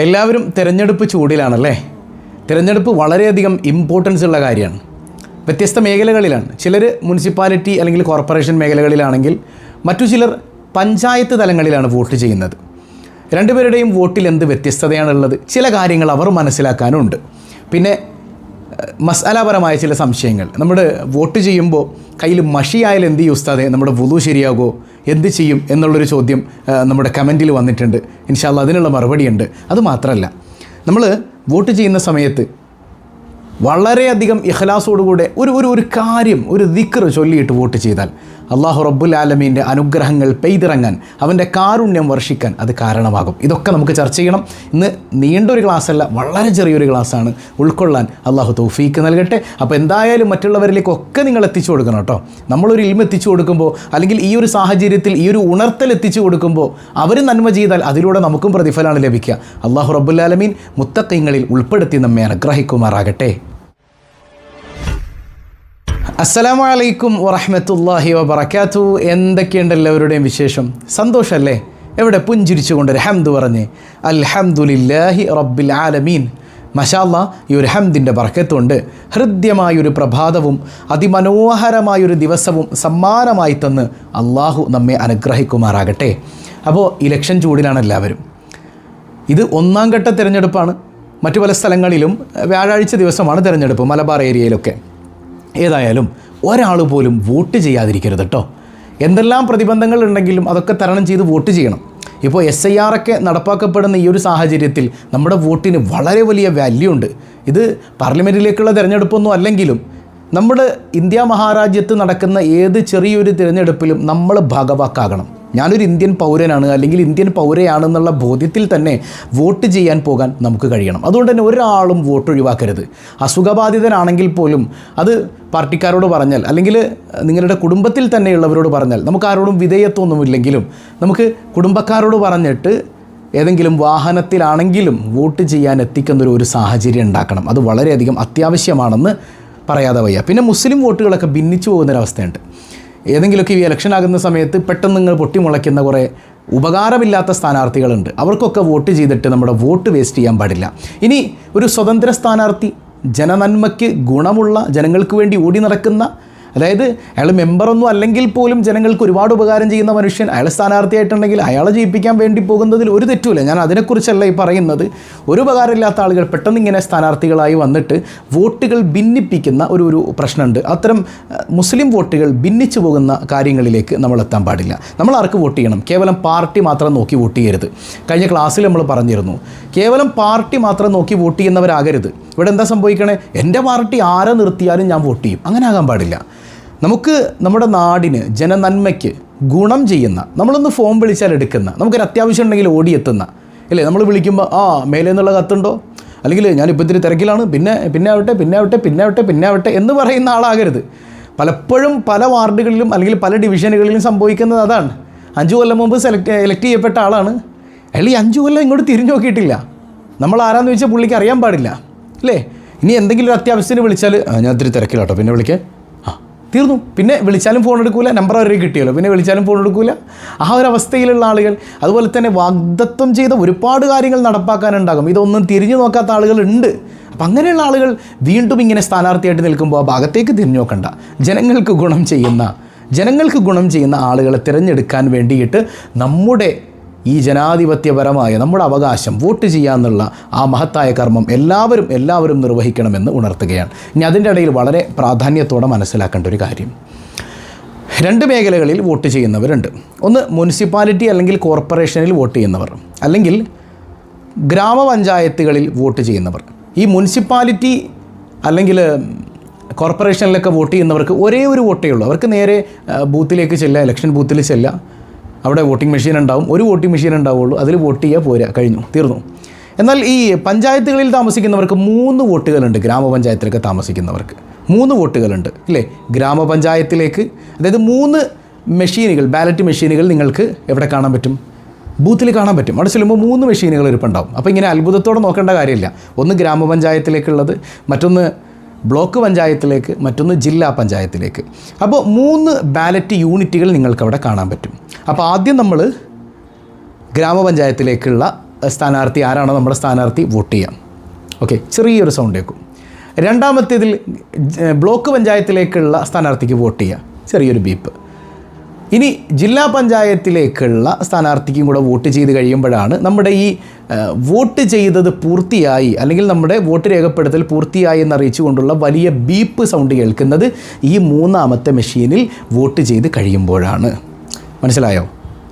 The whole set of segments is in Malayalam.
എല്ലാവരും തിരഞ്ഞെടുപ്പ് ചൂടിലാണല്ലേ. തിരഞ്ഞെടുപ്പ് വളരെയധികം ഇമ്പോർട്ടൻസ് ഉള്ള കാര്യമാണ്. വ്യത്യസ്ത മേഖലകളിലാണ്. ചിലർ മുനിസിപ്പാലിറ്റി അല്ലെങ്കിൽ കോർപ്പറേഷൻ മേഖലകളിലാണെങ്കിൽ മറ്റു ചിലർ പഞ്ചായത്ത് തലങ്ങളിലാണ് വോട്ട് ചെയ്യുന്നത്. രണ്ടുപേരുടെയും വോട്ടിൽ എന്ത് വ്യത്യസ്തതയാണുള്ളത്, ചില കാര്യങ്ങൾ അവർ മനസ്സിലാക്കാനുണ്ട്. പിന്നെ മസാലപരമായ ചില സംശയങ്ങൾ. നമ്മുടെ വോട്ട് ചെയ്യുമ്പോൾ കയ്യിൽ മഷിയായാൽ എന്ത് ചെയ്യും ഉസ്താദേ, നമ്മുടെ വുളു ശരിയാകുമോ, എന്ത് ചെയ്യും എന്നുള്ളൊരു ചോദ്യം നമ്മുടെ കമൻറ്റിൽ വന്നിട്ടുണ്ട്. ഇൻഷാ അല്ലാഹ് അതിനുള്ള മറുപടിയുണ്ട്. അതുമാത്രമല്ല, നമ്മൾ വോട്ട് ചെയ്യുന്ന സമയത്ത് വളരെയധികം ഇഖ്ലാസോടുകൂടെ ഒരു കാര്യം, ഒരു ദിക്ർ ചൊല്ലിയിട്ട് വോട്ട് ചെയ്താൽ അല്ലാഹു റബ്ബുൽ ആലമീൻ്റെ അനുഗ്രഹങ്ങൾ പെയ്തിറങ്ങാൻ, അവൻ്റെ കാരുണ്യം വർഷിക്കാൻ അത് കാരണമാകും. ഇതൊക്കെ നമുക്ക് ചർച്ച ചെയ്യണം. ഇന്ന് നീണ്ടൊരു ക്ലാസ്സല്ല, വളരെ ചെറിയൊരു ക്ലാസ്സാണ്. ഉൾക്കൊള്ളാൻ അല്ലാഹു തൗഫീക്ക് നൽകട്ടെ. അപ്പോൾ എന്തായാലും മറ്റുള്ളവരിലേക്കൊക്കെ നിങ്ങൾ എത്തിച്ചു കൊടുക്കണം കേട്ടോ. നമ്മളൊരു ഇൽമ എത്തിച്ചു കൊടുക്കുമ്പോൾ, അല്ലെങ്കിൽ ഈ ഒരു സാഹചര്യത്തിൽ ഈ ഒരു ഉണർത്തൽ എത്തിച്ചു കൊടുക്കുമ്പോൾ അവർ നന്മ ചെയ്താൽ അതിലൂടെ നമുക്കും പ്രതിഫലമാണ് ലഭിക്കുക. അല്ലാഹു റബ്ബുൽ ആലമീൻ മുത്തഖീങ്ങളിൽ ഉൾപ്പെടുത്തി നമ്മെ അനുഗ്രഹിക്കുമാറാകട്ടെ. അസ്സലാമു അലൈക്കും വറഹ്മത്തുള്ളാഹി വബറകാതുഹു. എന്തൊക്കെയുണ്ട് എല്ലാവരുടെയും വിശേഷം? സന്തോഷമല്ലേ? എവിടെ പുഞ്ചിരിച്ചുകൊണ്ടൊരു ഹംദ് പറഞ്ഞ് അൽഹംദുലില്ലാഹി റബ്ബിൽ ആലമീൻ. മാഷാ അല്ലാഹ്, ഈ ഒരു ഹംദിൻ്റെ ബർക്കത്തുണ്ട്. ഹൃദ്യമായൊരു പ്രഭാതവും അതിമനോഹരമായൊരു ദിവസവും സമ്മാനമായി തന്ന് അള്ളാഹു നമ്മെ അനുഗ്രഹിക്കുമാറാകട്ടെ. അപ്പോൾ ഇലക്ഷൻ ചൂടിലാണ് എല്ലാവരും. ഇത് ഒന്നാം ഘട്ട തിരഞ്ഞെടുപ്പാണ്. മറ്റു പല സ്ഥലങ്ങളിലും വ്യാഴാഴ്ച ദിവസമാണ് തിരഞ്ഞെടുപ്പ്, മലബാർ ഏരിയയിലൊക്കെ. ഏതായാലും ഒരാൾ പോലും വോട്ട് ചെയ്യാതിരിക്കരുത് കേട്ടോ. എന്തെല്ലാം പ്രതിബന്ധങ്ങൾ ഉണ്ടെങ്കിലും അതൊക്കെ തരണം ചെയ്ത് വോട്ട് ചെയ്യണം. ഇപ്പോൾ SIR ഒക്കെ നടപ്പാക്കപ്പെടുന്ന ഈ ഒരു സാഹചര്യത്തിൽ നമ്മുടെ വോട്ടിന് വളരെ വലിയ വാല്യൂ ഉണ്ട്. ഇത് പാർലമെൻറ്റിലേക്കുള്ള തിരഞ്ഞെടുപ്പൊന്നും അല്ലെങ്കിലും നമ്മുടെ ഇന്ത്യ മഹാരാജ്യത്ത് നടക്കുന്ന ഏത് ചെറിയൊരു തിരഞ്ഞെടുപ്പിലും നമ്മൾ ഭാഗവാക്കാകണം. ഞാനൊരു ഇന്ത്യൻ പൗരനാണ് അല്ലെങ്കിൽ ഇന്ത്യൻ പൗരയാണെന്നുള്ള ബോധ്യത്തിൽ തന്നെ വോട്ട് ചെയ്യാൻ പോകാൻ നമുക്ക് കഴിയണം. അതുകൊണ്ട് തന്നെ ഒരാളും വോട്ട് ഒഴിവാക്കരുത്. അസുഖബാധിതനാണെങ്കിൽ പോലും അത് പാർട്ടിക്കാരോട് പറഞ്ഞാൽ, അല്ലെങ്കിൽ നിങ്ങളുടെ കുടുംബത്തിൽ തന്നെയുള്ളവരോട് പറഞ്ഞാൽ, നമുക്ക് ആരോടും വിധേയത്വമൊന്നുമില്ലെങ്കിലും നമുക്ക് കുടുംബക്കാരോട് പറഞ്ഞിട്ട് ഏതെങ്കിലും വാഹനത്തിലാണെങ്കിലും വോട്ട് ചെയ്യാൻ എത്തിക്കുന്നൊരു സാഹചര്യം ഉണ്ടാക്കണം. അത് വളരെയധികം അത്യാവശ്യമാണെന്ന് പറയാതെ വയ്യ. പിന്നെ മുസ്ലിം വോട്ടുകളൊക്കെ ഭിന്നിച്ചു പോകുന്നൊരവസ്ഥയുണ്ട്. ഏതെങ്കിലുമൊക്കെ ഈ ഇലക്ഷൻ ആകുന്ന സമയത്ത് പെട്ടെന്ന് നിങ്ങൾ പൊട്ടിമുളയ്ക്കുന്ന കുറേ ഉപകാരമില്ലാത്ത സ്ഥാനാർത്ഥികളുണ്ട്. അവർക്കൊക്കെ വോട്ട് ചെയ്തിട്ട് നമ്മുടെ വോട്ട് വേസ്റ്റ് ചെയ്യാൻ പാടില്ല. ഇനി ഒരു സ്വതന്ത്ര സ്ഥാനാർത്ഥി, ജനനന്മയ്ക്ക് ഗുണമുള്ള, ജനങ്ങൾക്ക് വേണ്ടി ഓടി നടക്കുന്ന, അതായത് അയാൾ മെമ്പറൊന്നും അല്ലെങ്കിൽ പോലും ജനങ്ങൾക്ക് ഒരുപാട് ഉപകാരം ചെയ്യുന്ന മനുഷ്യൻ, അയാൾ സ്ഥാനാർത്ഥിയായിട്ടുണ്ടെങ്കിൽ അയാളെ ജയിപ്പിക്കാൻ വേണ്ടി പോകുന്നതിൽ ഒരു തെറ്റുമില്ല. ഞാൻ അതിനെക്കുറിച്ചല്ല ഈ പറയുന്നത്. ഒരു ഉപകാരമില്ലാത്ത ആളുകൾ പെട്ടെന്ന് ഇങ്ങനെ സ്ഥാനാർത്ഥികളായി വന്നിട്ട് വോട്ടുകൾ ഭിന്നിപ്പിക്കുന്ന ഒരു പ്രശ്നമുണ്ട്. അത്തരം മുസ്ലിം വോട്ടുകൾ ഭിന്നിച്ചു പോകുന്ന കാര്യങ്ങളിലേക്ക് നമ്മൾ എത്താൻ പാടില്ല. നമ്മൾ ആർക്ക് വോട്ട് ചെയ്യണം? കേവലം പാർട്ടി മാത്രം നോക്കി വോട്ട് ചെയ്യരുത്. കഴിഞ്ഞ ക്ലാസ്സിൽ നമ്മൾ പറഞ്ഞിരുന്നു, കേവലം പാർട്ടി മാത്രം നോക്കി വോട്ട് ചെയ്യുന്നവരാകരുത്. ഇവിടെ എന്താ സംഭവിക്കണേ? എൻ്റെ പാർട്ടി ആരെ നിർത്തിയാലും ഞാൻ വോട്ട് ചെയ്യും. അങ്ങനെ ആകാൻ പാടില്ല. നമുക്ക് നമ്മുടെ നാടിന് ജനനന്മയ്ക്ക് ഗുണം ചെയ്യുന്ന, നമ്മളൊന്ന് ഫോൺ വിളിച്ചാൽ എടുക്കുന്ന, നമുക്കൊരു അത്യാവശ്യം ഉണ്ടെങ്കിൽ ഓടിയെത്തുന്ന, അല്ലേ? നമ്മൾ വിളിക്കുമ്പോൾ മേലെ നിന്നുള്ള കത്തുണ്ടോ, അല്ലെങ്കിൽ ഞാനിപ്പോൾ ഇത്തിരി തിരക്കിലാണ്, പിന്നെ ആവട്ടെ എന്ന് പറയുന്ന ആളാകരുത്. പലപ്പോഴും പല വാർഡുകളിലും അല്ലെങ്കിൽ പല ഡിവിഷനുകളിലും സംഭവിക്കുന്നത് അതാണ്. 5 കൊല്ലം മുമ്പ് എലക്ട് ചെയ്യപ്പെട്ട ആളാണ്. അയാൾ ഈ 5 കൊല്ലം ഇങ്ങോട്ട് തിരിഞ്ഞു നോക്കിയിട്ടില്ല. നമ്മൾ ആരാന്ന് ചോദിച്ചാൽ പുള്ളിക്ക് അറിയാൻ പാടില്ല, അല്ലേ? ഇനി എന്തെങ്കിലും ഒരു അത്യാവശ്യത്തിന് വിളിച്ചാൽ ഞാൻ ഇത്തിരി തിരക്കിലാട്ടോ, പിന്നെ വിളിക്കാം, തീർന്നു. പിന്നെ വിളിച്ചാലും ഫോൺ എടുക്കില്ല, നമ്പർ അവരെ കിട്ടിയല്ലോ, പിന്നെ വിളിച്ചാലും ഫോൺ എടുക്കില്ല. ആ ഒരു അവസ്ഥയിലുള്ള ആളുകൾ. അതുപോലെ തന്നെ വാഗ്ദത്വം ചെയ്ത ഒരുപാട് കാര്യങ്ങൾ നടപ്പാക്കാനുണ്ടാകും, ഇതൊന്നും തിരിഞ്ഞു നോക്കാത്ത ആളുകളുണ്ട്. അപ്പം അങ്ങനെയുള്ള ആളുകൾ വീണ്ടും ഇങ്ങനെ സ്ഥാനാർത്ഥിയായിട്ട് നിൽക്കുമ്പോൾ ആ ഭാഗത്തേക്ക് തിരിഞ്ഞു നോക്കണ്ട. ജനങ്ങൾക്ക് ഗുണം ചെയ്യുന്ന ആളുകളെ തിരഞ്ഞെടുക്കാൻ വേണ്ടിയിട്ട് നമ്മുടെ ഈ ജനാധിപത്യപരമായ നമ്മുടെ അവകാശം വോട്ട് ചെയ്യാമെന്നുള്ള ആ മഹത്തായ കർമ്മം എല്ലാവരും നിർവഹിക്കണമെന്ന് ഉണർത്തുകയാണ്. ഇനി അതിൻ്റെ ഇടയിൽ വളരെ പ്രാധാന്യത്തോടെ മനസ്സിലാക്കേണ്ട ഒരു കാര്യം, 2 മേഖലകളിൽ വോട്ട് ചെയ്യുന്നവരുണ്ട്. ഒന്ന് മുനിസിപ്പാലിറ്റി അല്ലെങ്കിൽ കോർപ്പറേഷനിൽ വോട്ട് ചെയ്യുന്നവർ, അല്ലെങ്കിൽ ഗ്രാമപഞ്ചായത്തുകളിൽ വോട്ട് ചെയ്യുന്നവർ. ഈ മുനിസിപ്പാലിറ്റി അല്ലെങ്കിൽ കോർപ്പറേഷനിലൊക്കെ വോട്ട് ചെയ്യുന്നവർക്ക് ഒരേ ഒരു വോട്ടേ ഉള്ളൂ. അവർക്ക് നേരെ ബൂത്തിലേക്ക് ചെല്ലുക, ഇലക്ഷൻ ബൂത്തിൽ ചെല്ലുക, അവിടെ വോട്ടിംഗ് മെഷീൻ ഉണ്ടാവും, ഒരു വോട്ടിംഗ് മെഷീൻ ഉണ്ടാവുള്ളൂ, അതിൽ വോട്ട് ചെയ്യുക, പോരുക, കഴിഞ്ഞു, തീർന്നു. എന്നാൽ ഈ പഞ്ചായത്തുകളിൽ താമസിക്കുന്നവർക്ക് 3 വോട്ടുകളുണ്ട്. ഗ്രാമപഞ്ചായത്തിലൊക്കെ താമസിക്കുന്നവർക്ക് 3 വോട്ടുകളുണ്ട്, ഇല്ലേ? ഗ്രാമപഞ്ചായത്തിലേക്ക്, അതായത് 3 മെഷീനുകൾ, ബാലറ്റ് മെഷീനുകൾ നിങ്ങൾക്ക് എവിടെ കാണാൻ പറ്റും? ബൂത്തിൽ കാണാൻ പറ്റും. അവിടെ ചെല്ലുമ്പോൾ 3 മെഷീനുകൾ ഇരിപ്പുണ്ടാവും. അപ്പോൾ ഇങ്ങനെ അത്ഭുതത്തോടെ നോക്കേണ്ട കാര്യമില്ല. ഒന്ന് ഗ്രാമപഞ്ചായത്തിലേക്കുള്ളത്, മറ്റൊന്ന് ബ്ലോക്ക് പഞ്ചായത്തിലേക്ക്, മറ്റൊന്ന് ജില്ലാ പഞ്ചായത്തിലേക്ക്. അപ്പോൾ 3 ബാലറ്റ് യൂണിറ്റുകൾ നിങ്ങൾക്ക് അവിടെ കാണാൻ പറ്റും. അപ്പോൾ ആദ്യം നമ്മൾ ഗ്രാമപഞ്ചായത്തിലേക്കുള്ള സ്ഥാനാർത്ഥി ആരാണോ നമ്മുടെ സ്ഥാനാർത്ഥി വോട്ട് ചെയ്യാം. ഓക്കെ, ചെറിയൊരു സൗണ്ട് കേൾക്കും. രണ്ടാമത്തേതിൽ ബ്ലോക്ക് പഞ്ചായത്തിലേക്കുള്ള സ്ഥാനാർത്ഥിക്ക് വോട്ട് ചെയ്യുക, ചെറിയൊരു ബീപ്പ്. ഇനി ജില്ലാ പഞ്ചായത്തിലേക്കുള്ള സ്ഥാനാർത്ഥിക്കും കൂടെ വോട്ട് ചെയ്ത് കഴിയുമ്പോഴാണ് നമ്മുടെ ഈ വോട്ട് ചെയ്തത് പൂർത്തിയായി അല്ലെങ്കിൽ നമ്മുടെ വോട്ട് രേഖപ്പെടുത്തൽ പൂർത്തിയായി എന്നറിയിച്ചുകൊണ്ടുള്ള വലിയ ബീപ്പ് സൗണ്ട് കേൾക്കുന്നത് ഈ മൂന്നാമത്തെ മെഷീനിൽ വോട്ട് ചെയ്ത് കഴിയുമ്പോഴാണ്. മനസ്സിലായോ?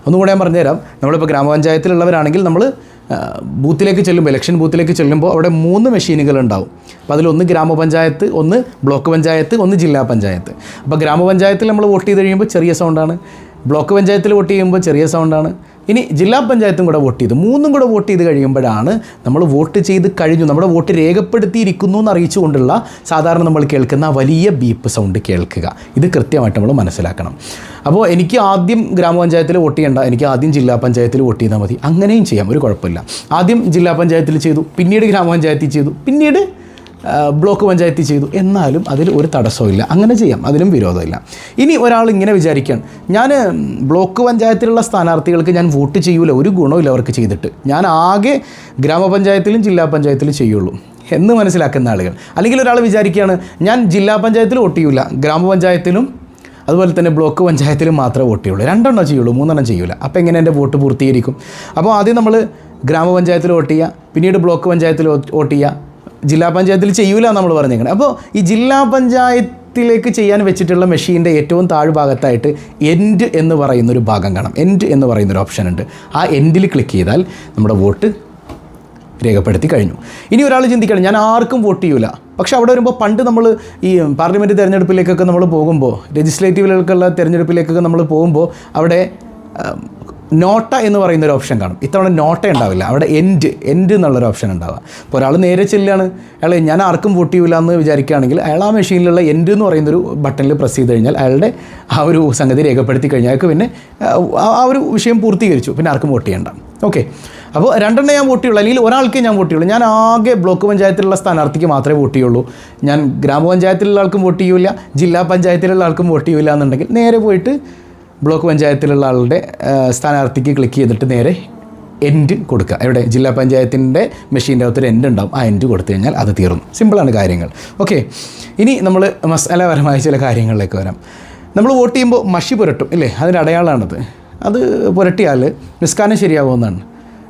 ഒന്നുകൂടെ ഞാൻ പറഞ്ഞുതരാം. നമ്മളിപ്പോൾ ഗ്രാമപഞ്ചായത്തിലുള്ളവരാണെങ്കിൽ നമ്മൾ ബൂത്തിലേക്ക് ചെല്ലുമ്പോൾ, ഇലക്ഷൻ ബൂത്തിലേക്ക് ചെല്ലുമ്പോൾ അവിടെ 3 മെഷീനുകൾ ഉണ്ടാവും. അപ്പോൾ അതിലൊന്ന് ഗ്രാമപഞ്ചായത്ത്, ഒന്ന് ബ്ലോക്ക് പഞ്ചായത്ത്, ഒന്ന് ജില്ലാ പഞ്ചായത്ത്. അപ്പോൾ ഗ്രാമപഞ്ചായത്തിൽ നമ്മൾ വോട്ട് ചെയ്ത് കഴിയുമ്പോൾ ചെറിയ സൗണ്ടാണ്, ബ്ലോക്ക് പഞ്ചായത്തിൽ വോട്ട് ചെയ്യുമ്പോൾ ചെറിയ സൗണ്ടാണ്, ഇനി ജില്ലാ പഞ്ചായത്തും കൂടെ വോട്ട് ചെയ്ത് 3ഉം കൂടെ വോട്ട് ചെയ്ത് കഴിയുമ്പോഴാണ് നമ്മൾ വോട്ട് ചെയ്ത് കഴിഞ്ഞു, നമ്മുടെ വോട്ട് രേഖപ്പെടുത്തിയിരിക്കുന്നു എന്ന് അറിയിച്ചുകൊണ്ടുള്ള സാധാരണ നമ്മൾ കേൾക്കുന്ന വലിയ ബീപ്പ് സൗണ്ട് കേൾക്കുക. ഇത് കൃത്യമായിട്ട് നമ്മൾ മനസ്സിലാക്കണം. അപ്പോൾ എനിക്ക് ആദ്യം ഗ്രാമപഞ്ചായത്തിൽ വോട്ട് ചെയ്യേണ്ട, എനിക്ക് ആദ്യം ജില്ലാ പഞ്ചായത്തിൽ വോട്ട് ചെയ്താൽ മതി, അങ്ങനെയും ചെയ്യാം, ഒരു കുഴപ്പമില്ല. ആദ്യം ജില്ലാ പഞ്ചായത്തിൽ ചെയ്തു, പിന്നീട് ഗ്രാമപഞ്ചായത്തിൽ ചെയ്തു, പിന്നീട് ബ്ലോക്ക് പഞ്ചായത്തിൽ ചെയ്തു, എന്നാലും അതിൽ ഒരു തടസ്സമില്ല, അങ്ങനെ ചെയ്യാം, അതിനും വിരോധമില്ല. ഇനി ഒരാൾ ഇങ്ങനെ വിചാരിക്കുകയാണ്, ഞാൻ ബ്ലോക്ക് പഞ്ചായത്തിലുള്ള സ്ഥാനാർത്ഥികൾക്ക് ഞാൻ വോട്ട് ചെയ്യൂല, ഒരു ഗുണമില്ല അവർക്ക് ചെയ്തിട്ട്, ഞാൻ ആകെ ഗ്രാമപഞ്ചായത്തിലും ജില്ലാ പഞ്ചായത്തിലും ചെയ്യുള്ളൂ എന്ന് മനസ്സിലാക്കുന്ന ആളുകൾ. അല്ലെങ്കിൽ ഒരാൾ വിചാരിക്കുകയാണ്, ഞാൻ ജില്ലാ പഞ്ചായത്തിൽ വോട്ട് ചെയ്യൂല, ഗ്രാമപഞ്ചായത്തിലും അതുപോലെ തന്നെ ബ്ലോക്ക് പഞ്ചായത്തിലും മാത്രമേ വോട്ട് ചെയ്യുള്ളൂ, 2 ചെയ്യുള്ളൂ, 3 ചെയ്യൂല. അപ്പോൾ എങ്ങനെ എൻ്റെ വോട്ട് പൂർത്തീകരിക്കും? അപ്പോൾ ആദ്യം നമ്മൾ ഗ്രാമപഞ്ചായത്തിൽ വോട്ട് ചെയ്യുക, പിന്നീട് ബ്ലോക്ക് പഞ്ചായത്തിൽ വോട്ട് ചെയ്യുക, ജില്ലാ പഞ്ചായത്തിൽ ചെയ്യൂല നമ്മൾ പറഞ്ഞേക്കണം. അപ്പോൾ ഈ ജില്ലാ പഞ്ചായത്തിലേക്ക് ചെയ്യാൻ വെച്ചിട്ടുള്ള മെഷീൻ്റെ ഏറ്റവും താഴ്ഭാഗത്തായിട്ട് എൻഡ് എന്ന് പറയുന്നൊരു ഭാഗം കാണാം. എൻഡ് എന്ന് പറയുന്നൊരു ഓപ്ഷൻ ഉണ്ട്. ആ എൻഡിൽ ക്ലിക്ക് ചെയ്താൽ നമ്മുടെ വോട്ട് രേഖപ്പെടുത്തി കഴിഞ്ഞു. ഇനി ഒരാൾ ചിന്തിക്കണം, ഞാൻ ആർക്കും വോട്ട് ചെയ്യൂല. പക്ഷേ അവിടെ വരുമ്പോൾ പണ്ട് നമ്മൾ ഈ പാർലമെൻറ്റ് തിരഞ്ഞെടുപ്പിലേക്കൊക്കെ നമ്മൾ പോകുമ്പോൾ, ലെജിസ്ലേറ്റീവിലേക്കുള്ള തിരഞ്ഞെടുപ്പിലേക്കൊക്കെ നമ്മൾ പോകുമ്പോൾ അവിടെ നോട്ട എന്ന് പറയുന്നൊരു ഓപ്ഷൻ കാണും. ഇത്തവണ നോട്ട ഉണ്ടാവില്ല, അവിടെ എൻഡ് എന്നുള്ളൊരു ഓപ്ഷൻ ഉണ്ടാവുക. അപ്പോൾ ഒരാൾ നേരെ ചെല്ലുകയാണ്, അയാൾ ഞാൻ ആർക്കും വോട്ട് ചെയ്യില്ല എന്ന് വിചാരിക്കുകയാണെങ്കിൽ അയാൾ ആ മെഷീനിലുള്ള എൻഡ് എന്ന് പറയുന്നൊരു ബട്ടണിൽ പ്രസ് ചെയ്ത് കഴിഞ്ഞാൽ അയാളുടെ ആ ഒരു സംഗതി രേഖപ്പെടുത്തി കഴിഞ്ഞാൽ അയാൾക്ക് പിന്നെ ആ ഒരു വിഷയം പൂർത്തീകരിച്ചു, പിന്നെ ആർക്കും വോട്ട് ചെയ്യണ്ട. ഓക്കെ, അപ്പോൾ 2 ഞാൻ വോട്ട് ചെയ്യുള്ളൂ, അല്ലെങ്കിൽ ഒരാൾക്കേ ഞാൻ വോട്ട് ചെയ്യുള്ളൂ, ഞാൻ ആകെ ബ്ലോക്ക് പഞ്ചായത്തിലുള്ള സ്ഥാനാർത്ഥിക്ക് മാത്രമേ വോട്ട് ചെയ്യുള്ളൂ, ഞാൻ ഗ്രാമപഞ്ചായത്തിലുള്ള ആൾക്കും വോട്ട് ചെയ്യില്ല, ജില്ലാ പഞ്ചായത്തിലുള്ള ആൾക്കും വോട്ട് ചെയ്യില്ല എന്നുണ്ടെങ്കിൽ നേരെ പോയിട്ട് ബ്ലോക്ക് പഞ്ചായത്തിലുള്ള ആളുടെ സ്ഥാനാർത്ഥിക്ക് ക്ലിക്ക് ചെയ്തിട്ട് നേരെ എൻഡ് കൊടുക്കുക. എവിടെ? ജില്ലാ പഞ്ചായത്തിൻ്റെ മെഷീൻ്റെ അകത്തൊരു എൻഡ് ഉണ്ടാവും, ആ എൻഡ് കൊടുത്തു കഴിഞ്ഞാൽ അത് തീർന്നു. സിമ്പിളാണ് കാര്യങ്ങൾ. ഓക്കെ, ഇനി നമ്മൾ മസാലപരമായ ചില കാര്യങ്ങളിലേക്ക് വരാം. നമ്മൾ വോട്ട് ചെയ്യുമ്പോൾ മഷി പുരട്ടും ഇല്ലേ, അതിൻ്റെ അടയാളമാണത്. അത് പുരട്ടിയാൽ നിസ്കാരം ശരിയാവുമെന്നാണ്.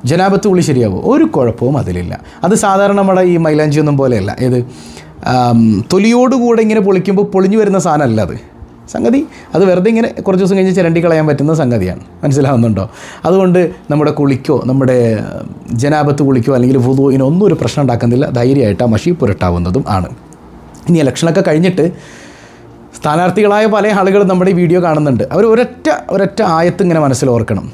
ജനാബത്ത് ഉള്ളി ശരിയാവും, ഒരു കുഴപ്പവും അതിലില്ല. അത് സാധാരണ നമ്മുടെ ഈ മൈലാഞ്ചിയൊന്നും പോലെയല്ല. ഏത് തൊലിയോടുകൂടെ ഇങ്ങനെ പൊളിക്കുമ്പോൾ പൊളിഞ്ഞു വരുന്ന സാധനമല്ല അത്. സംഗതി അത് വെറുതെ ഇങ്ങനെ കുറച്ച് ദിവസം കഴിഞ്ഞ് ചിരണ്ടി കളയാൻ പറ്റുന്ന സംഗതിയാണ്. മനസ്സിലാവുന്നുണ്ടോ? അതുകൊണ്ട് നമ്മുടെ കുളിക്കോ നമ്മുടെ ജനാബത്ത് കുളിക്കോ അല്ലെങ്കിൽ വുദൂഇനൊന്നും ഒരു പ്രശ്നം ഉണ്ടാക്കുന്നില്ല. ധൈര്യമായിട്ട് ആ മഷി പുരട്ടാവുന്നതും ആണ്. ഇനി ഇലക്ഷനൊക്കെ കഴിഞ്ഞിട്ട് സ്ഥാനാർത്ഥികളായ പല ആളുകളും നമ്മുടെ ഈ വീഡിയോ കാണുന്നുണ്ട്. അവർ ഒരൊറ്റ ആയത്ത് ഇങ്ങനെ മനസ്സിൽ ഓർക്കണം.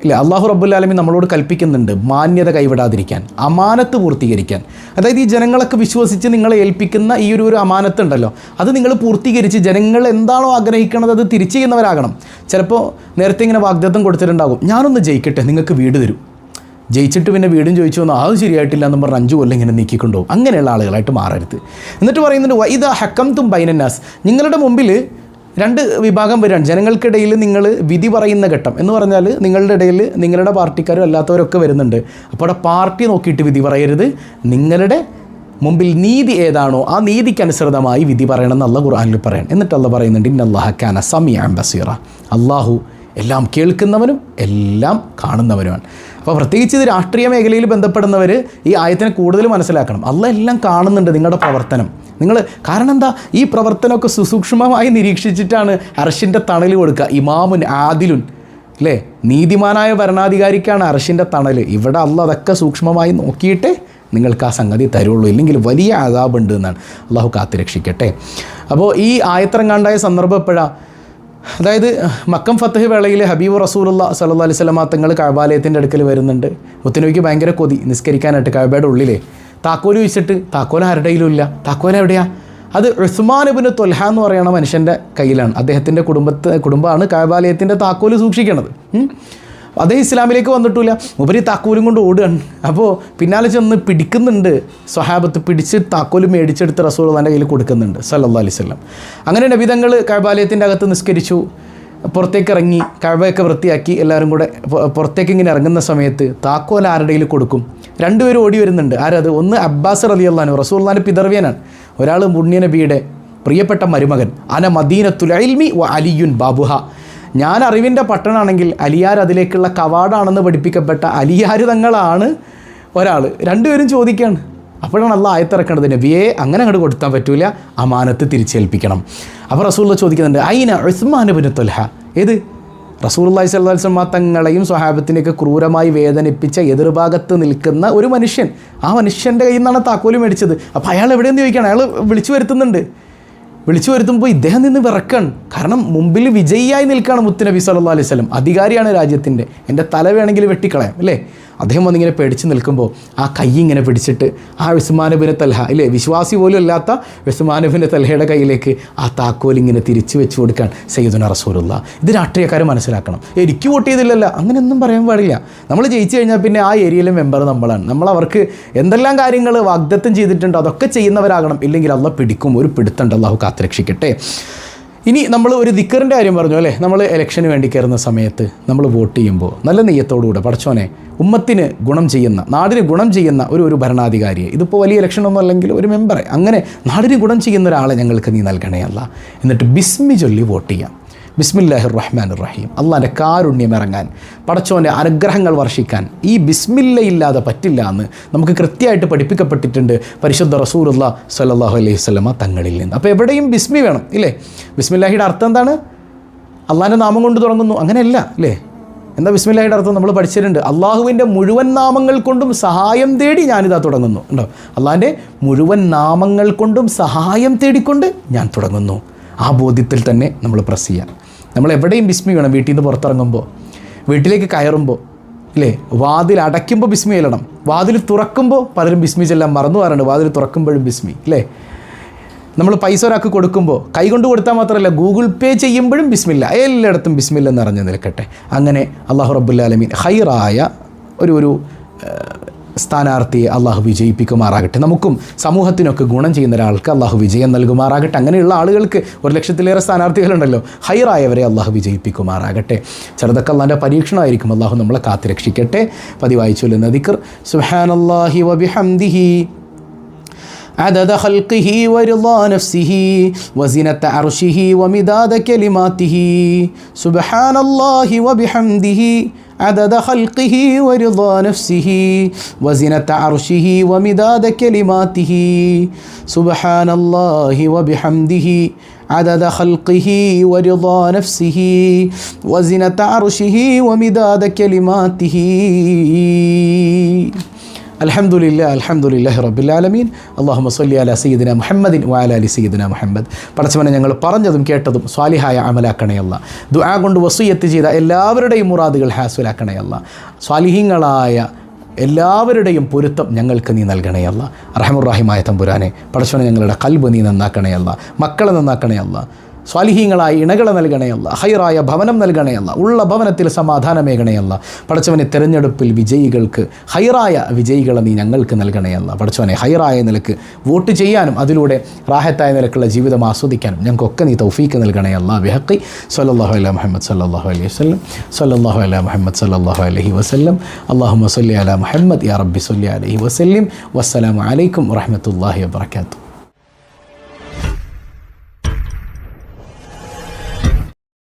ഇല്ല, അള്ളാഹു റബ്ബുൽ ആലമീൻ നമ്മളോട് കൽപ്പിക്കുന്നുണ്ട് മാന്യത കൈവിടാതിരിക്കാൻ, അമാനത്ത് പൂർത്തീകരിക്കാൻ. അതായത് ഈ ജനങ്ങളൊക്കെ വിശ്വസിച്ച് നിങ്ങളെ ഏൽപ്പിക്കുന്ന ഈ ഒരു അമാനത്ത് ഉണ്ടല്ലോ, അത് നിങ്ങൾ പൂർത്തീകരിച്ച് ജനങ്ങൾ എന്താണോ ആഗ്രഹിക്കുന്നത് അത് തിരിച്ചു ചെയ്യുന്നവരാകണം. ചിലപ്പോൾ നേരത്തെ ഇങ്ങനെ വാഗ്ദത്തം കൊടുത്തിട്ടുണ്ടാകും, ഞാനൊന്ന് ജയിക്കട്ടെ നിങ്ങൾക്ക് വീട് തരും, ജയിച്ചിട്ട് പിന്നെ വീടും ചോദിച്ചു വന്നാൽ അത് ശരിയായിട്ടില്ല എന്ന് പറഞ്ഞ് 5 കൊല്ലം ഇങ്ങനെ നീക്കിക്കൊണ്ടുപോകും. അങ്ങനെയുള്ള ആളുകളായിട്ട് മാറരുത്. എന്നിട്ട് പറയുന്നുണ്ട് വൈദ ഹക്കംതും ബൈനന്നാസ്, നിങ്ങളുടെ മുമ്പിൽ 2 വിഭാഗം വരികയാണ്. ജനങ്ങൾക്കിടയിൽ നിങ്ങൾ വിധി പറയുന്ന ഘട്ടം എന്ന് പറഞ്ഞാൽ നിങ്ങളുടെ ഇടയിൽ നിങ്ങളുടെ പാർട്ടിക്കാരും അല്ലാത്തവരൊക്കെ വരുന്നുണ്ട്. അപ്പോൾ അവിടെ പാർട്ടി നോക്കിയിട്ട് വിധി പറയരുത്, നിങ്ങളുടെ മുമ്പിൽ നീതി ഏതാണോ ആ നീതിക്കനുസൃതമായി വിധി പറയണം എന്ന് അല്ലാഹു ഖുർആനിൽ പറയണം. എന്നിട്ട് അല്ലാഹു പറയുന്നുണ്ട് ഇന്നല്ലാഹ കാന സമീഅൻ ബസീറ, അള്ളാഹു എല്ലാം കേൾക്കുന്നവനും എല്ലാം കാണുന്നവനുമാണ്. അപ്പോൾ പ്രത്യേകിച്ച് ഇത് രാഷ്ട്രീയ മേഖലയിൽ ബന്ധപ്പെടുന്നവർ ഈ ആയത്തിനെ കൂടുതൽ മനസ്സിലാക്കണം. അള്ളാഹ് എല്ലാം കാണുന്നുണ്ട് നിങ്ങളുടെ പ്രവർത്തനം. കാരണം എന്താ, ഈ പ്രവർത്തനമൊക്കെ സുസൂക്ഷ്മമായി നിരീക്ഷിച്ചിട്ടാണ് അർശിൻ്റെ തണൽ കൊടുക്കുക. ഇമാമുൻ ആദിലുൻ അല്ലേ, നീതിമാനായ ഭരണാധികാരിക്കാണ് അർശിൻ്റെ തണൽ. ഇവിടെ അള്ളാഹ് അതൊക്കെ സൂക്ഷ്മമായി നോക്കിയിട്ട് നിങ്ങൾക്ക് ആ സംഗതി തരുള്ളൂ, ഇല്ലെങ്കിൽ വലിയ അദാബുണ്ട് എന്നാണ്. അള്ളാഹു കാത്തുരക്ഷിക്കട്ടെ. അപ്പോൾ ഈ ആയത്തിറങ്ങാണ്ടായ സന്ദർഭം എപ്പോഴാണ്? അതായത് മക്കം ഫത്തഹ് വേളയിൽ ഹബീബ് റസൂലുള്ളാഹി സ്വല്ലല്ലാഹു അലൈഹി വസല്ലം തങ്ങൾ കഅബാലയത്തിൻ്റെ അടുക്കൽ വരുന്നുണ്ട്. മുത്തുനബിക്ക് ഭയങ്കര കൊതി നിസ്കരിക്കാനായിട്ട്. കഅബയുടെ ഉള്ളിലെ താക്കോല് വെച്ചിട്ട് താക്കോൽ ആരുടെയിലും ഇല്ല. താക്കോൽ എവിടെയാണ്? അത് ഉസ്മാൻ ഇബ്നു ത്വൽഹ എന്ന് പറയുന്ന മനുഷ്യൻ്റെ കയ്യിലാണ്. അദ്ദേഹത്തിൻ്റെ കുടുംബമാണ് കഅബാലയത്തിൻ്റെ താക്കോല് സൂക്ഷിക്കുന്നത്. അതേ ഇസ്ലാമിലേക്ക് വന്നിട്ടില്ല. ഉപരി താക്കോലും കൊണ്ട് ഓടുകയാണ്. അപ്പോൾ പിന്നാലെ ചെന്ന് പിടിക്കുന്നുണ്ട് സ്വഹാബത്ത്. പിടിച്ച് താക്കോല് മേടിച്ചെടുത്ത് റസൂലുള്ളാഹിൻ്റെ കയ്യിൽ കൊടുക്കുന്നുണ്ട് സല്ലല്ലാഹു അലൈഹി വസല്ലം. അങ്ങനെ നബി തങ്ങൾ കഅബാലയത്തിൻ്റെ അകത്ത് നിസ്കരിച്ചു. പുറത്തേക്ക് ഇറങ്ങി കഅബയൊക്കെ വൃത്തിയാക്കി എല്ലാവരും കൂടെ പുറത്തേക്ക് ഇങ്ങനെ ഇറങ്ങുന്ന സമയത്ത് താക്കോൽ ആരുടെ കയ്യിൽ കൊടുക്കും? രണ്ടുപേരും ഓടി വരുന്നുണ്ട്. ആരത്? ഒന്ന് അബ്ബാസ് റളിയല്ലാഹു അൻഹു, റസൂലുള്ളാഹിന്റെ പിതർവ്യനാണ്. ഒരാൾ പുണ്യ നബിയുടെ പ്രിയപ്പെട്ട മരുമകൻ. അന മദീനത്തുൽ ഇൽമി വ അലിയുൻ ബാബുഹ, ഞാൻ അറിവിൻ്റെ പട്ടണമാണെങ്കിൽ അലിയാർ അതിലേക്കുള്ള കവാടാണെന്ന് പഠിപ്പിക്കപ്പെട്ട അലിയാർ തങ്ങളാണ് ഒരാൾ. രണ്ടുപേരും ചോദിക്കുകയാണ്. അപ്പോഴാണ് അള്ളാഹ് ആയത്തിറക്കേണ്ടത്, നബിയെ അങ്ങനെ അങ്ങോട്ട് കൊടുത്താൻ പറ്റൂല, അമാനത്ത് തിരിച്ചേൽപ്പിക്കണം. അപ്പോൾ റസൂലുള്ളാഹി ചോദിക്കുന്നുണ്ട്, ഐന ഉസ്മാൻ ഇബ്നു ത്വൽഹ, ഏത്? റസൂലുള്ളാഹി സ്വല്ലല്ലാഹു അലൈഹി വസല്ലം തങ്ങളെയും സ്വഹാബത്തിനെയൊക്കെ ക്രൂരമായി വേദനിപ്പിച്ച എതിർഭാഗത്ത് നിൽക്കുന്ന ഒരു മനുഷ്യൻ, ആ മനുഷ്യൻ്റെ കയ്യിൽ നിന്നാണ് താക്കോല് മേടിച്ചത്. അപ്പോൾ അയാൾ എവിടെയെന്ന് ചോദിക്കുകയാണ്. അയാൾ വിളിച്ചു വരുത്തുന്നുണ്ട്. വിളിച്ചു വരുത്തുമ്പോൾ ഇദ്ദേഹം നിന്ന് വിറക്കാണ്. കാരണം മുമ്പിൽ വിജയിയായി നിൽക്കുകയാണ് മുത്തുനബി സല്ലല്ലാഹു അലൈഹി വസല്ലം. അധികാരിയാണ് രാജ്യത്തിൻ്റെ, എൻ്റെ തല വേണമെങ്കിൽ വെട്ടിക്കളയാം അല്ലേ? അദ്ദേഹം വന്നിങ്ങനെ പേടിച്ച് നിൽക്കുമ്പോൾ ആ കൈ ഇങ്ങനെ പിടിച്ചിട്ട് ആ ഉസ്മാൻ ഇബ്നു തൽഹ ഇല്ലേ, വിശ്വാസി പോലും അല്ലാത്ത ഉസ്മാൻ ഇബ്നു തൽഹയുടെ കയ്യിലേക്ക് ആ താക്കോൽ ഇങ്ങനെ തിരിച്ചു വെച്ച് കൊടുക്കാൻ സയ്യിദുനാ റസൂലുള്ളാഹ്. ഇത് രാഷ്ട്രീയക്കാർ മനസ്സിലാക്കണം. എനിക്ക് വോട്ട് ചെയ്തില്ലല്ലോ അങ്ങനെയൊന്നും പറയാൻ പാടില്ല. നമ്മൾ ജയിച്ചു കഴിഞ്ഞാൽ പിന്നെ ആ ഏരിയയിലെ മെമ്പർ നമ്മളാണ്. നമ്മൾ അവർക്ക് എന്തെല്ലാം കാര്യങ്ങൾ വാഗ്ദത്തം ചെയ്തിട്ടുണ്ടോ അതൊക്കെ ചെയ്യുന്നവരാകണം. ഇല്ലെങ്കിൽ അള്ളാഹ് പിടിക്കും. ഒരു പിടുത്തണ്ട്. അള്ളാഹു കാത്തുരക്ഷിക്കട്ടെ. ഇനി നമ്മൾ ഒരു ദിക്കറിൻ്റെ കാര്യം പറഞ്ഞു അല്ലേ? നമ്മൾ ഇലക്ഷന് വേണ്ടി കയറുന്ന സമയത്ത് നമ്മൾ വോട്ട് ചെയ്യുമ്പോൾ നല്ല നെയ്യത്തോടുകൂടെ പടച്ചോനെ ഉമ്മത്തിന് ഗുണം ചെയ്യുന്ന, നാടിന് ഗുണം ചെയ്യുന്ന ഒരു ഭരണാധികാരിയെ, ഇതിപ്പോൾ വലിയ ഇലക്ഷനൊന്നും അല്ലെങ്കിൽ ഒരു മെമ്പറെ, അങ്ങനെ നാടിന് ഗുണം ചെയ്യുന്ന ഒരാളെ ഞങ്ങൾക്ക് നീ നൽകണേ അല്ല. എന്നിട്ട് ബിസ്മി ചൊല്ലി വോട്ട് ചെയ്യാം. ബിസ്മില്ലാഹിർ റഹ്മാനിർ റഹീം, അള്ളാൻ്റെ കാരുണ്യം ഇറങ്ങാൻ, പടച്ചോൻ്റെ അനുഗ്രഹങ്ങൾ വർഷിക്കാൻ ഈ ബിസ്മില്ല ഇല്ലാതെ പറ്റില്ല എന്ന് നമുക്ക് കൃത്യമായിട്ട് പഠിപ്പിക്കപ്പെട്ടിട്ടുണ്ട് പരിശുദ്ധ റസൂലുള്ളാഹി സ്വല്ലല്ലാഹു അലൈഹി വസല്ലമ തങ്ങളിൽ നിന്ന്. അപ്പോൾ എവിടെയും ബിസ്മി വേണം ഇല്ലേ? ബിസ്മില്ലാഹിയുടെ അർത്ഥം എന്താണ്? അള്ളാൻ്റെ നാമം കൊണ്ട് തുടങ്ങുന്നു, അങ്ങനെയല്ല അല്ലേ? എന്താ ബിസ്മില്ലാഹിയുടെ അർത്ഥം? നമ്മൾ പഠിച്ചിട്ടുണ്ട്. അള്ളാഹുവിൻ്റെ മുഴുവൻ നാമങ്ങൾ കൊണ്ടും സഹായം തേടി ഞാനിതാ തുടങ്ങുന്നു. ഉണ്ടോ? അള്ളാൻ്റെ മുഴുവൻ നാമങ്ങൾ കൊണ്ടും സഹായം തേടിക്കൊണ്ട് ഞാൻ തുടങ്ങുന്നു. ആ ബോധ്യത്തിൽ തന്നെ നമ്മൾ പ്രസ് ചെയ്യാം. നമ്മൾ എവിടെയും ബിസ്മി വേണം. വീട്ടിൽ നിന്ന് പുറത്തിറങ്ങുമ്പോൾ, വീട്ടിലേക്ക് കയറുമ്പോൾ ഇല്ലേ, വാതിൽ അടയ്ക്കുമ്പോൾ ബിസ്മി ചൊല്ലണം. വാതിൽ തുറക്കുമ്പോൾ പലരും ബിസ്മി ചൊല്ലാൻ മറന്നു പോകാറുണ്ട്. വാതിൽ തുറക്കുമ്പോഴും ബിസ്മി ഇല്ലേ? നമ്മൾ പൈസ ഒരാൾക്ക് കൊടുക്കുമ്പോൾ കൈകൊണ്ട് കൊടുത്താൽ മാത്രമല്ല, ഗൂഗിൾ പേ ചെയ്യുമ്പോഴും ബിസ്മില്ല. എല്ലായിടത്തും ബിസ്മില്ല നിറഞ്ഞു നിൽക്കട്ടെ. അങ്ങനെ അല്ലാഹു റബ്ബുൽ ആലമീൻ ഹൈറായ ഒരു സ്ഥാനാർത്ഥിയെ അള്ളാഹു വിജയിപ്പിക്കുമാറാകട്ടെ. നമുക്കും സമൂഹത്തിനൊക്കെ ഗുണം ചെയ്യുന്ന ഒരാൾക്ക് അള്ളാഹു വിജയം നൽകുമാറാകട്ടെ. അങ്ങനെയുള്ള ആളുകൾക്ക് 1,00,000-ലേറെ സ്ഥാനാർത്ഥികളുണ്ടല്ലോ, ഹൈറായവരെ അള്ളാഹു വിജയിപ്പിക്കുമാറാകട്ടെ. ചെറുതൊക്കെ അള്ളാൻ്റെ പരീക്ഷണമായിരിക്കും. അള്ളാഹു നമ്മളെ കാത്തുരക്ഷിക്കട്ടെ. പതിവായി ചൊല്ലുന്ന ദിക്ർ സുബ്ഹാനല്ലാഹി വബിഹംദിഹി عدد خلقه ورضا نفسه وزنة عرشه ومداد كلماته سبحان الله وبحمده عدد خلقه ورضا نفسه وزنة عرشه ومداد كلماته سبحان الله وبحمده عدد خلقه ورضا نفسه وزنة عرشه ومداد كلماته അൽഹംദുലില്ലാഹി റബ്ബിൽ ആലമീൻ. അല്ലാഹുമ്മ സ്വല്ലി അലാ സയ്യിദിന മുഹമ്മദിൻ വഅലാ അലി സയ്യിദിന മുഹമ്മദ്. പടച്ചവനെ, ഞങ്ങൾ പറഞ്ഞതും കേട്ടതും സ്വാലിഹായ അമലാക്കണേ അല്ലാ. ദുആ കൊണ്ട് വസിയ്യത്ത് ചെയ്ത എല്ലാവരുടെയും മുറാദുകൾ ഹാസിലാക്കണേ അല്ലാ. സ്വാലിഹീങ്ങളായ എല്ലാവരുടെയും പൊരുത്തം ഞങ്ങൾക്ക് നീ നൽകണേ അല്ലാ. റഹ്മുർ-റഹീമായ തമ്പുരാനെ, പടച്ചവനെ, ഞങ്ങളുടെ ഖൽബ് നീ നന്നാക്കണേ അല്ലാ. മക്കളെ നന്നാക്കണേ അല്ലാ. സ്വാലിഹീങ്ങളായ ഇണകളെ നൽകണയല്ല. ഹൈറായ ഭവനം നൽകണയല്ല. ഉള്ള ഭവനത്തിൽ സമാധാനമേകണയല്ല. പടച്ചവനെ, തെരഞ്ഞെടുപ്പിൽ വിജയികൾക്ക് ഹൈറായ വിജയികളെ നീ ഞങ്ങൾക്ക് നൽകണയല്ല. പടച്ചവനെ, ഹൈറായ നിലക്ക് വോട്ട് ചെയ്യാനും അതിലൂടെ റാഹത്തായ നിലക്കുള്ള ജീവിതം ആസ്വദിക്കാനും ഞങ്ങൾക്കൊക്കെ നീ തൗഫീക്ക് നൽകണയല്ല. ബിഹഖി സ്വല്ലല്ലാഹു അലാ മുഹമ്മദ് സ്വല്ലല്ലാഹു അലൈഹി വസല്ലം സ്വല്ലല്ലാഹു അലാ മുഹമ്മദ് സ്വല്ലല്ലാഹു അലൈഹി വസല്ലം. അല്ലാഹുമ്മ സ്വല്ലി അലാ മുഹമ്മദ് യാ റബ്ബി സ്വല്ലി അലൈഹി വസല്ലം. വസ്സലാമു അലൈക്കും വറഹ്മത്തുള്ളാഹി വബറകാതുഹു.